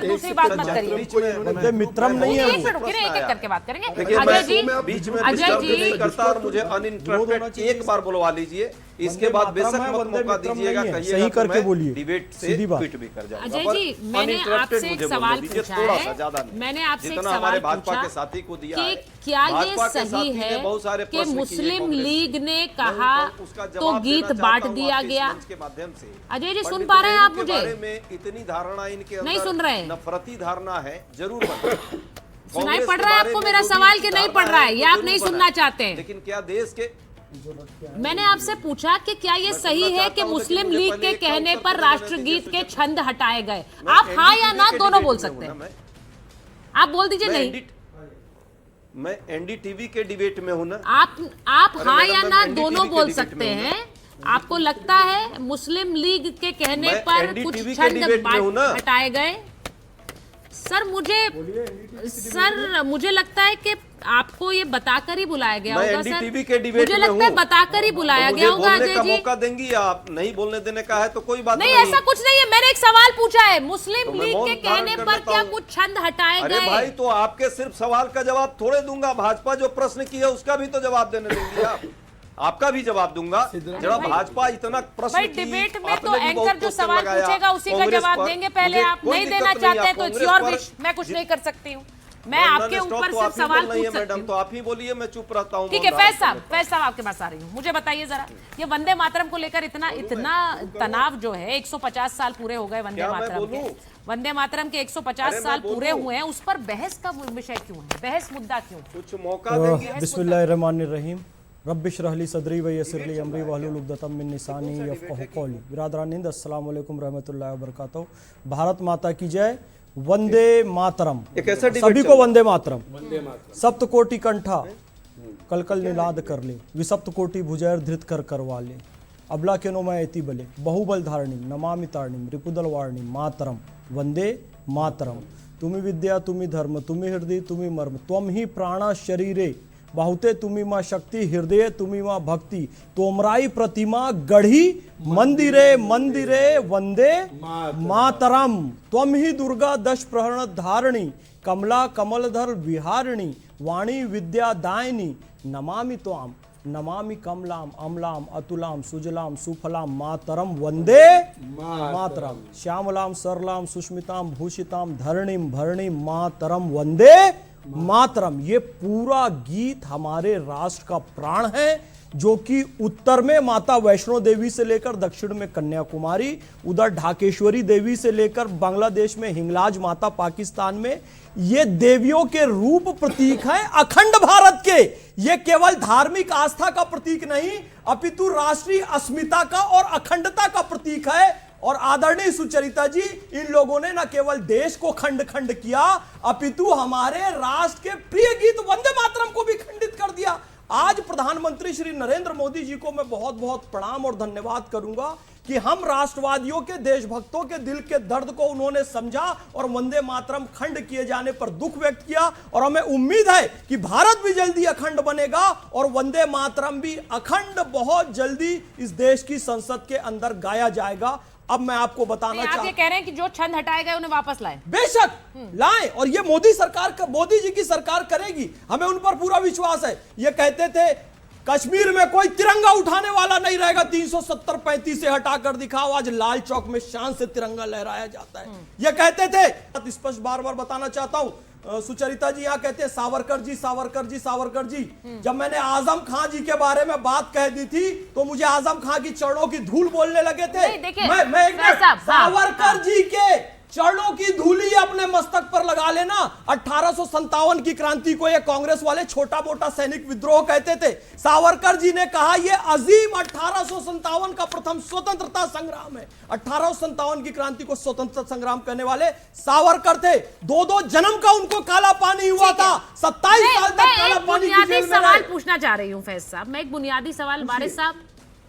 दूसरी बात मत करिए। मित्रम नहीं है, एक करके बात करेंगे। देखिए मैं बीच में डिस्टर्ब नहीं करता, और मुझे अनइंटरप्टेड एक बार बुलवा लीजिए, इसके बाद बेशक मत मौका दीजिएगा, सही करके बोलिए, डिबेट से ट्वीट भी कर जाऊंगा। अजय जी, मैंने आपसे एक सवाल पूछा है, मैंने आपसे एक हमारे सवाल भाजपा पूछा के साथी को दिया कि क्या ये सही है कि मुस्लिम लीग ने कहा तो गीत बांट दिया गया? के माध्यम से अजय जी सुन पा रहे हैं आप मुझे? बारे में इतनी धारणा इनके अंदर नहीं सुन रहे हैं, नफरती धारणा है, जरूर सुनाई पड़ रहा है आपको मेरा सवाल कि नहीं पड़ रहा है, या आप नहीं सुनना चाहते हैं? लेकिन क्या देश के, मैंने आपसे पूछा कि क्या ये सही है कि मुस्लिम लीग के कहने पर राष्ट्रगीत के छंद हटाए गए? आप हाँ या ना दोनों बोल सकते हैं, आप बोल दीजिए नहीं। मैं एनडीटीवी के डिबेट में हूं ना। आप हाँ या ना दोनों बोल सकते हैं। आपको लगता है मुस्लिम लीग के कहने पर कुछ छंद हटाए गए? सर मुझे लगता है कि आपको ये बताकर ही बुलाया गया होगा सर। मुझे लगता है बताकर ही बुलाया गया होगा। अजय जी मौका देंगी आप, नहीं बोलने देने का है तो कोई बात नहीं, ऐसा कुछ नहीं है। मैंने एक सवाल पूछा है, मुस्लिम लीग के कहने पर क्या कुछ छंद हटाए गए? अरे भाई, तो आपके सिर्फ सवाल का जवाब थोड़े दूंगा, भाजपा जो प्रश्न की है उसका भी तो जवाब देने देंगे आप। आपका भी जवाब दूंगा। जरा भाजपा इतना प्रश्न की, डिबेट में तो एंकर जो सवाल पूछेगा उसी का जवाब देंगे। पहले आप नहीं देना चाहते तो इट्स योर विश, मैं कुछ नहीं कर सकती हूँ। मैं आपके ऊपर सिर्फ सवाल पूछ सकती हूँ। तो आप ही बोलिए, मैं चुप रहता हूँ। ठीक है, फैज साहब आपके पास आ रही हूँ। मुझे बताइए जरा, ये वंदे मातरम को लेकर इतना तनाव जो है, 150 साल पूरे हो गए वंदे मातरम के 150 साल पूरे हुए हैं, उस पर बहस का विषय क्यों है, बहस मुद्दा क्यों? कुछ मौका देंगे। बिस्मिल्लाहिर्रहमानिर्रहीम, रब्बिश रहली सदरी व यस्सिर ली अमरी वहलुल उक़दतम मिन लिसानी यफ़क़हू क़ौली। बिरादरान हिंद, अस्सलाम वालेकुम रहमतुल्लाहि व बरकातहू। भारत माता की जय, वंदे मातरम, सभी को वंदे मातरम। सप्तकोटि कंठा कलकल निलाद कर ले, विसप्त कोटि भुजैर धृत कर करवा ले। अबला के नो मैं एति बले, बहुबल धारणिम नमामि तारणिम रिपुदल वारणिम मातरम, वंदे मातरम। तुम्ही विद्या तुम्ही धर्म तुम्ही हृदय तुम्ही मर्म, त्वम ही प्राणा शरीरे बहुते तुम्ही माँ शक्ति हृदय तुम्ही माँ भक्ति तोमराई प्रतिमा गढ़ी मंदिरे मंदिरे वंदे मातरम त्वम ही दुर्गा दश प्रहरण धारिणी कमला कमलधर विहारिणी वाणी विद्या दायिनी नमामि त्वाम नमामि कमलाम अमलाम अतुलाम सुजलाम सुफलाम मातरम वंदे मातरम श्यामलाम सरलाम सुष्मिताम भूषिताम धरणीम भरणीम मातरम वंदे मातरम। ये पूरा गीत हमारे राष्ट्र का प्राण है, जो कि उत्तर में माता वैष्णो देवी से लेकर दक्षिण में कन्याकुमारी, उधर ढाकेश्वरी देवी से लेकर बांग्लादेश में हिंगलाज माता, पाकिस्तान में ये देवियों के रूप प्रतीक है अखंड भारत के। ये केवल धार्मिक आस्था का प्रतीक नहीं, अपितु राष्ट्रीय अस्मिता का और अखंडता का प्रतीक है। और आदरणीय सुचरिता जी, इन लोगों ने न केवल देश को खंड खंड किया, अपितु हमारे राष्ट्र के प्रिय गीत वंदे मातरम को भी खंडित कर दिया। आज प्रधानमंत्री श्री नरेंद्र मोदी जी को मैं बहुत बहुत प्रणाम और धन्यवाद करूंगा कि हम राष्ट्रवादियों के, देशभक्तों के दिल के दर्द को उन्होंने समझा और वंदे मातरम खंड किए जाने पर दुख व्यक्त किया। और हमें उम्मीद है कि भारत भी जल्दी अखंड बनेगा और वंदे मातरम भी अखंड बहुत जल्दी इस देश की संसद के अंदर गाया जाएगा। अब मैं आपको बताना आप ये कह रहे हैं कि जो छंद हटाए गए उन्हें वापस लाएं? बेशक लाएं, और ये मोदी सरकार, मोदी जी की सरकार करेगी, हमें उन पर पूरा विश्वास है। ये कहते थे कश्मीर में कोई तिरंगा उठाने वाला नहीं रहेगा, 370-35 से हटाकर दिखाओ, आज लाल चौक में शान से तिरंगा लहराया जाता है। ये कहते थे, स्पष्ट बार बार बताना चाहता हूं, सुचरिता जी यहाँ कहते हैं सावरकर जी सावरकर जी सावरकर जी। जब मैंने आजम खान जी के बारे में बात कह दी थी तो मुझे आजम खान की चरणों की धूल बोलने लगे थे। मैं सावरकर जी के चरणों की धूली अपने मस्तक पर लगा लेना। 1857 की क्रांति को ये कांग्रेस वाले छोटा मोटा सैनिक विद्रोह कहते थे। सावरकर जी ने कहा ये अजीम 1857 का प्रथम स्वतंत्रता संग्राम है। 1857 की क्रांति को स्वतंत्रता संग्राम कहने वाले सावरकर थे। 2-2 जन्म का उनको काला पानी हुआ था, 27 साल तक काला पानी की जेल में सवाल पूछना चाह रही हूँ फैज साहब। मैं एक बुनियादी सवाल, वारिस साहब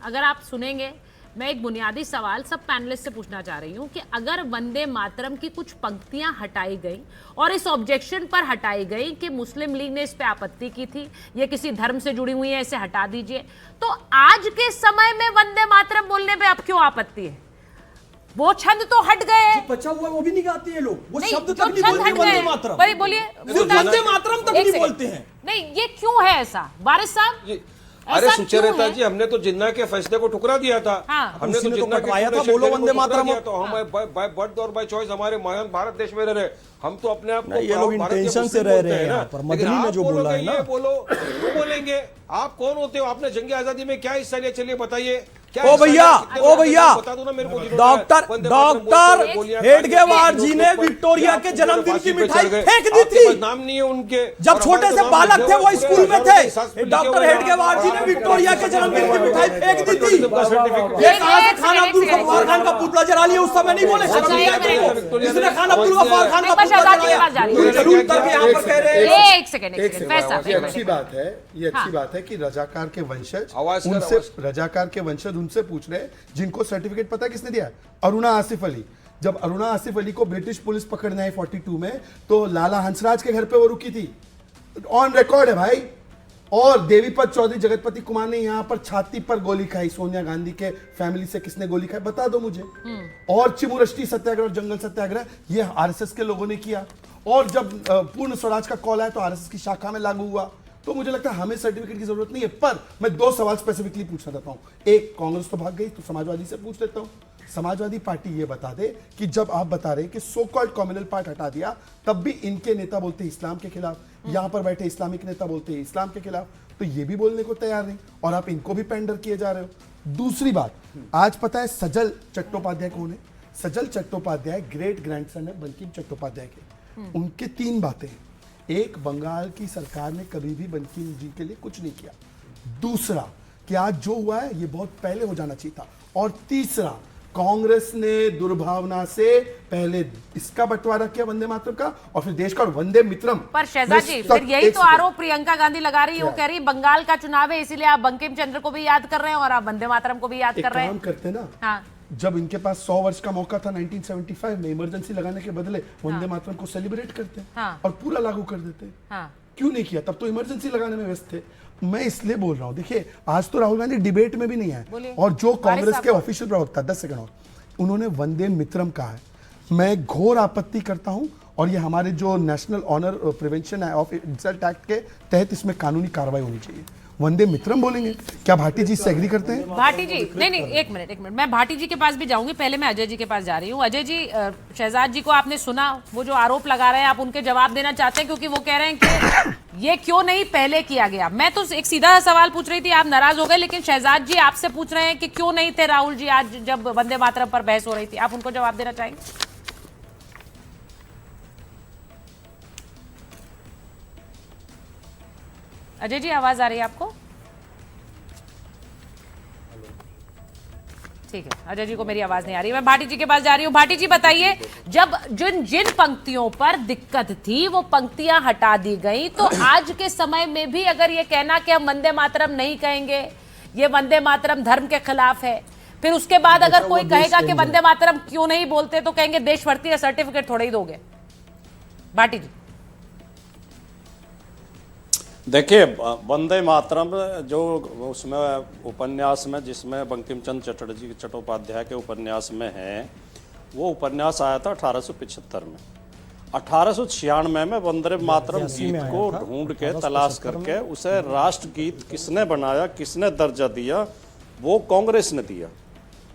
अगर आप सुनेंगे, मैं एक बुनियादी सवाल सब पैनलिस्ट से पूछना चाह रही हूं कि अगर वंदे मातरम की कुछ पंक्तियां हटाई गई और इस ऑब्जेक्शन पर हटाई गई कि मुस्लिम लीग ने इस पे आपत्ति की थी, ये किसी धर्म से जुड़ी हुई है, इसे हटा दीजिए, तो आज के समय में वंदे मातरम बोलने पे अब क्यों आपत्ति है? वो छंद तो हट गए, बचा हुआ वो भी नहीं गाते हैं लोग, वो शब्द तक नहीं बोलते वंदे मातरम। बोलिए वंदे मातरम तक नहीं बोलते हैं। नहीं, ये क्यों है ऐसा वारिस साहब? अरे सुचरिता जी, हमने तो जिन्ना के फैसले को ठुकरा दिया था। हमने तो जिन्ना कटवाया था, बोलो वंदे मातरम। तो हम बाय बर्थ और बाय चॉइस हमारे महान भारत देश में रह रहे, हम तो अपने आप को ये लोग इंटेंशन से रह रहे हैं। पर मदनी ने जो बोला है ना, बोलो वो बोलेंगे। आप कौन होते हो? आपने जंग आजादी में क्या हिस्सा लिया? चलिए बताइए। ओ भैया डॉक्टर हेडगेवार जी ने विक्टोरिया के जन्मदिन की मिठाई फेंक दी थी। नाम नहीं है उनके, जब छोटे से बालक थे वो स्कूल में थे। डॉक्टर हेडगेवार जी ने विक्टोरिया के जन्मदिन की मिठाई फेंक दी थी। ये कहां से खान अब्दुल गफ्फार खान का पुतला जला लिया? उस समय नहीं बोले, इसने खान अब्दुल गफ्फार खान का पुतला जलाया। जरूर तक यहां पर कह रहे हैं। एक सेकंड ये अच्छी बात है, ये अच्छी बात है कि रजाकार के वंशज उनसे, रजाकार के वंशज उनसे पूछ रहे हैं जिनको सर्टिफिकेट पता है किसने दिया? अरुणा आसिफ अली। जब अरुणा आसिफ अली को ब्रिटिश पुलिस पकड़ने आई 42 में, तो लाला हंसराज के घर पे वो रुकी थी, ऑन रिकॉर्ड है भाई। और देवीपत चौधरी, जगतपति कुमार ने यहां पर छाती पर गोली खाई। सोनिया गांधी के फैमिली से किसने गोली खाई बता दो मुझे। और चिमुरष्टी सत्याग्रह और जंगल सत्याग्रह ये आरएसएस के लोगों ने किया। और जब पूर्ण स्वराज का कॉल आया तो आरएसएस की शाखा में लागू हुआ। तो मुझे लगता है हमें सर्टिफिकेट की जरूरत नहीं है। पर मैं 2 सवाल स्पेसिफिकली पूछना चाहता हूं। एक, कांग्रेस तो भाग गई, तो समाजवादी से पूछ लेता हूं। समाजवादी पार्टी ये बता दे कि जब आप बता रहे कि सो कॉल्ड कम्युनल पार्ट हटा दिया, तब भी इनके नेता बोलते हैं इस्लाम के खिलाफ, यहां पर बैठे इस्लामिक नेता बोलते हैं इस्लाम के खिलाफ, तो ये भी बोलने को तैयार नहीं और आप इनको भी पेंडर किए जा रहे हो। दूसरी बात, आज पता है सजल चट्टोपाध्याय कौन है? सजल चट्टोपाध्याय ग्रेट ग्रैंडसन है बंकिम चट्टोपाध्याय के। उनके 3 बातें हैं। एक, बंगाल की सरकार ने कभी भी बंकिम जी के लिए कुछ नहीं किया। दूसरा, कि आज जो हुआ है ये बहुत पहले हो जाना चाहिए था। और तीसरा, कांग्रेस ने दुर्भावना से पहले इसका बंटवारा किया वंदे मातरम का और फिर देश का, और वंदे मित्रम। पर शहजाद जी, फिर यही तो आरोप प्रियंका गांधी लगा रही है। वो कह रही है बंगाल का चुनाव है इसीलिए आप बंकिम चंद्र को भी याद कर रहे हैं और आप वंदे मातरम को भी याद कर रहे हैं। काम करते ना, हाँ, जब इनके पास 100 वर्ष का मौका था 1975 में, इमरजेंसी लगाने के बदले वंदे मातरम को सेलिब्रेट करते हैं और पूरा लागू कर देते हैं। क्यों नहीं किया? तब तो इमरजेंसी लगाने में व्यस्त थे। मैं इसलिए बोल रहा हूँ, देखिए आज तो राहुल गांधी डिबेट में भी नहीं आए, और जो कांग्रेस के ऑफिशियल प्रवक्ता 10 सेकंड और उन्होंने वंदे मित्रम कहा है, मैं घोर आपत्ति करता हूं, और ये हमारे जो national honour prevention of insult act के तहत इसमें कानूनी कार्रवाई होनी चाहिए। वंदे मित्रम बोलेंगे, क्या भाटी जी इससे एग्री करते हैं? भाटी जी नहीं, एक मिनट, मैं भाटी जी के पास भी जाऊंगी, पहले मैं अजय जी के पास जा रही हूँ। अजय जी, शहजाद जी को आपने सुना, वो जो आरोप लगा रहे हैं, आप उनके जवाब देना चाहते हैं, क्योंकि वो कह रहे हैं कि ये क्यों नहीं पहले किया गया। मैं तो एक सीधा सवाल पूछ रही थी, आप नाराज हो गए, लेकिन शहजाद जी आपसे पूछ रहे हैं कि क्यों नहीं थे राहुल जी आज जब वंदे मातरम पर बहस हो रही थी, आप उनको जवाब देना चाहेंगे? अजय जी, आवाज आ रही है आपको? ठीक है, अजय जी को मेरी आवाज नहीं आ रही। मैं भाटी जी के पास जा रही हूँ। भाटी जी बताइए, जब जिन पंक्तियों पर दिक्कत थी वो पंक्तियां हटा दी गई, तो आज के समय में भी अगर ये कहना कि हम वंदे मातरम नहीं कहेंगे, ये वंदे मातरम धर्म के खिलाफ है, फिर उसके बाद अगर कोई कहेगा कि वंदे मातरम क्यों नहीं बोलते, तो कहेंगे देशभक्ति का सर्टिफिकेट थोड़े ही दोगे। भाटी जी, देखिए, वंदे मातरम जो उसमें उपन्यास में, जिसमें बंकिम चंद्र चट्टोपाध्याय के उपन्यास में है, वो उपन्यास आया था 1875 में। 1896 में वंदे मातरम गीत को ढूंढ के तलाश करके उसे राष्ट्रगीत किसने बनाया, किसने दर्जा दिया, वो कांग्रेस ने दिया।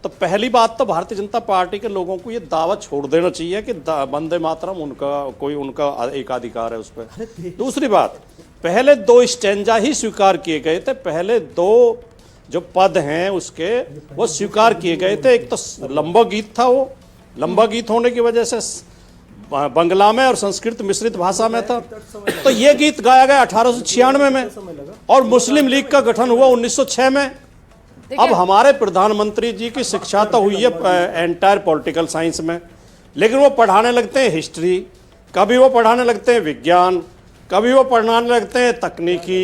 तो पहली बात तो भारतीय जनता पार्टी के लोगों को ये दावा छोड़ देना चाहिए कि वंदे मातरम उनका एकाधिकार है उस पर। दूसरी बात, पहले 2 स्टैंजा ही स्वीकार किए गए थे, पहले 2 जो पद हैं उसके वो स्वीकार किए गए थे। एक तो लंबा गीत था, वो लंबा गीत होने की वजह से बंगला में और संस्कृत मिश्रित भाषा में था, तो ये गीत गाया गया 1896 में, और मुस्लिम लीग का गठन हुआ 1906 में। अब हमारे प्रधानमंत्री जी की शिक्षा तो हुई है एंटायर पॉलिटिकल साइंस में, लेकिन वो पढ़ाने लगते हैं हिस्ट्री, कभी वो पढ़ाने लगते हैं विज्ञान, कभी वो पढ़ाने लगते हैं तकनीकी,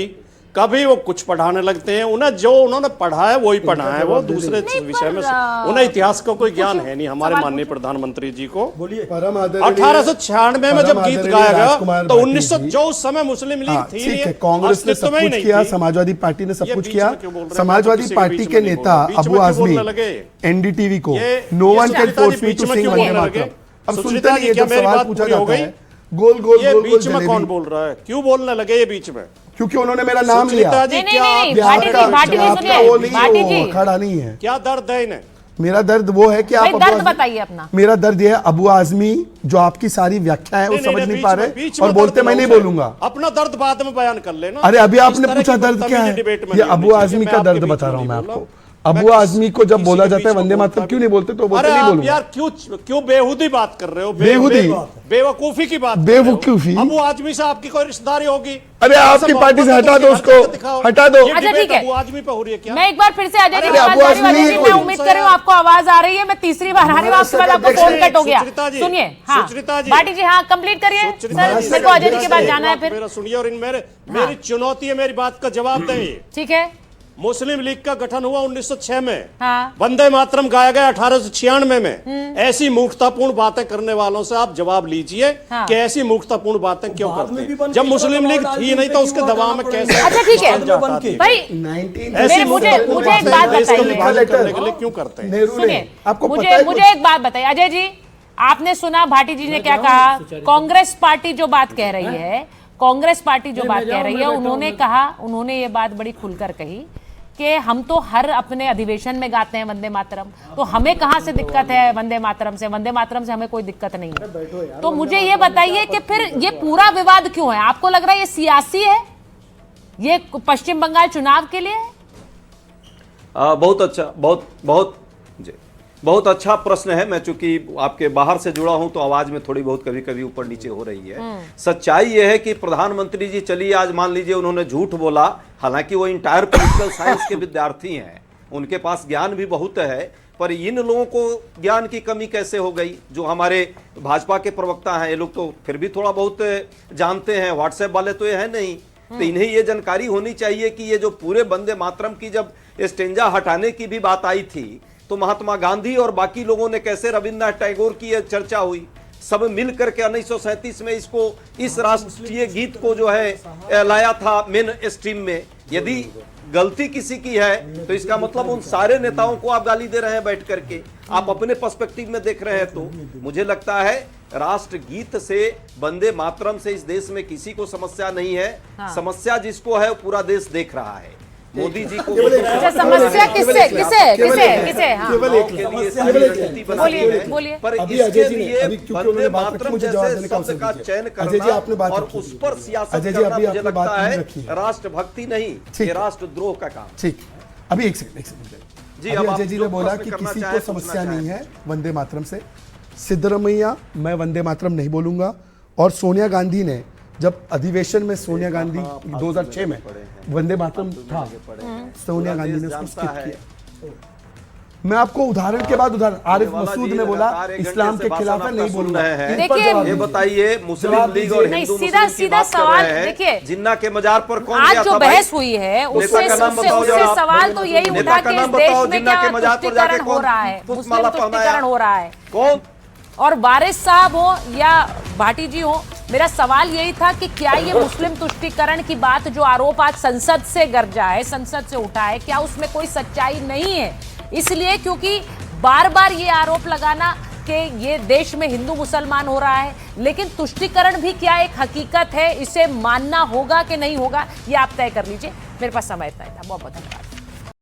कभी वो कुछ पढ़ाने लगते हैं। उन्हें जो उन्होंने पढ़ा है वही पढ़ा है, वो दूसरे विषय में उन्हें इतिहास का कोई ज्ञान है नहीं। हमारे माननीय प्रधानमंत्री जी को 1896 में जब गीत गाया गया तो 1900 जो उस समय मुस्लिम लीग थी, कांग्रेस ने सब कुछ किया, समाजवादी पार्टी ने सब कुछ किया। समाजवादी पार्टी के नेता अबू आजमी एनडीटीवी को no one can force me to sing Vande Mataram. अब सुनते नहीं, जब सवाल पूछा जाता है गोल गोल ये बीच में कौन बोल रहा है, क्यों बोलने लगे ये बीच में? क्योंकि उन्होंने मेरा नाम लिया। खड़ा नहीं है, क्या दर्द है इन्हें? मेरा दर्द वो है कि आप दर्द बताइए अपना। मेरा दर्द ये है, अबू आजमी जो आपकी सारी व्याख्या है वो समझ नहीं पा रहे और बोलते मैं नहीं बोलूंगा। अपना दर्द बाद में बयान कर लेना। अरे अभी आपने पूछा दर्द क्या है, ये अबू आजमी का दर्द बता रहा हूँ मैं आपको। अबू आजमी को जब बोला जाता है वंदे मातरम क्यों नहीं बोलते, तो बोलते नहीं बोलूंगा। यार क्यों बेहुदी बात कर रहे हो? बेहुदी, बेवकूफी की बात, बेवकूफी। अबू आजमी से आपकी कोई रिश्तेदारी होगी? अरे आपकी पार्टी से हटा दो उसको, हटा दो। अच्छा ठीक है, अबू आजमी पे हो रही है क्या? मैं एक बार फिर से अजय जी के पास जा रही हूं। मैं उम्मीद कर रही हूं आपको आवाज आ रही है। मैं तीसरी बार आ रही हूं, आपके बाद आपको फोन कट हो गया। सुनिए, हाँ भाटी जी, हाँ कंप्लीट करिए सर, मेरे को अजय जी के पास जाना है फिर। सुनिए, और मेरी चुनौती है, मेरी बात का जवाब दें। ठीक है, मुस्लिम लीग का गठन हुआ 1906 में, हाँ। वंदे मातरम गाया गया 1896 में। ऐसी मूर्खतापूर्ण बातें करने वालों से आप जवाब लीजिए, हाँ। कि ऐसी मूर्खतापूर्ण बातें क्यों करते हैं? जब मुस्लिम लीग थी नहीं तो उसके दबाव में कैसे? अच्छा ठीक है भाई, मुझे एक बात बताइए, क्यों करते हैं? सुनिए, मुझे एक बात बताइए अजय जी, आपने सुना भाटी जी ने क्या कहा? कांग्रेस पार्टी जो बात कह रही है, कांग्रेस पार्टी जो बात कह रही है, उन्होंने कहा, उन्होंने ये बात बड़ी खुलकर कही कि हम तो हर अपने अधिवेशन में गाते हैं वंदे मातरम, तो हमें कहां से दिक्कत है वंदे मातरम से? वंदे मातरम से हमें कोई दिक्कत नहीं है। तो मुझे ये बताइए कि फिर ये पूरा विवाद क्यों है? आपको लग रहा है ये सियासी है, ये पश्चिम बंगाल चुनाव के लिए है? बहुत अच्छा, बहुत अच्छा प्रश्न है। मैं चूंकि आपके बाहर से जुड़ा हूं तो आवाज में थोड़ी बहुत कभी कभी ऊपर नीचे हो रही है। सच्चाई यह है कि प्रधानमंत्री जी, चलिए आज मान लीजिए उन्होंने झूठ बोला, हालांकि वो इंटायर पॉलिटिकल साइंस के विद्यार्थी हैं, उनके पास ज्ञान भी बहुत है, पर इन लोगों को ज्ञान की कमी कैसे हो गई? जो हमारे भाजपा के प्रवक्ता हैं, ये लोग तो फिर भी थोड़ा बहुत जानते हैं, व्हाट्सएप वाले तो ये है नहीं। तो इन्हें ये जानकारी होनी चाहिए कि ये जो पूरे वंदे मातरम की जब स्टेंजा हटाने की भी बात आई थी तो महात्मा गांधी और बाकी लोगों ने कैसे, रविन्द्रनाथ टैगोर की यह चर्चा हुई, सब मिल करके 1937 में इसको इस राष्ट्रीय गीत को जो है लाया था मेन स्ट्रीम में। यदि गलती किसी की है तो इसका मतलब उन सारे नेताओं को आप गाली दे रहे हैं बैठ करके, आप अपने पर्सपेक्टिव में देख रहे हैं। तो मुझे लगता है राष्ट्रगीत से, वंदे मातरम से इस देश में किसी को समस्या नहीं है। समस्या जिसको है पूरा देश देख रहा है। मोदी जी को समस्या किससे बोलिए पर इसके लिए वंदे मातरम जैसे शब्द का चयन करना और उस पर सियासत करना मुझे लगता है राष्ट्रभक्ति नहीं, ये राष्ट्रद्रोह का काम। ठीक, अभी एक सेकंड जी, अभी अजय जी ने बोला कि किसी को समस्या नहीं है वंदे मातरम से। सिद्धरमैया, मैं वंदे मातरम नहीं बोलूंगा। और सोनिया गांधी ने, जब अधिवेशन में सोनिया गांधी 2006 में वंदे मातरम था, सोनिया गांधी ने उसको स्किप किया। मैं आपको उदाहरण के बाद उदाहरण, आरिफ मसूद ने बोला इस्लाम के खिलाफ है, नहीं बोलूंगा। देखिए, ये बताइए मुस्लिम लीग और हिंदू सीधा सीधा सवाल देखिए, जिन्ना के मजार पर कौन आज जो बहस हुई है उससे सवाल तो यही उठा कि इस देश में क्या तुष्टीकरण हो रहा है, मुस्लिम तुष्टीकरण हो रहा है। कौन? और वारिस साहब हो या भाटी जी हो, मेरा सवाल यही था कि क्या ये मुस्लिम तुष्टीकरण की बात जो आरोप आज संसद से गरजा है, संसद से उठा है, क्या उसमें कोई सच्चाई नहीं है? इसलिए क्योंकि बार बार ये आरोप लगाना कि ये देश में हिंदू मुसलमान हो रहा है, लेकिन तुष्टीकरण भी क्या एक हकीकत है, इसे मानना होगा कि नहीं होगा, ये आप तय कर लीजिए। मेरे पास समय इतना ही था। बहुत बहुत धन्यवाद।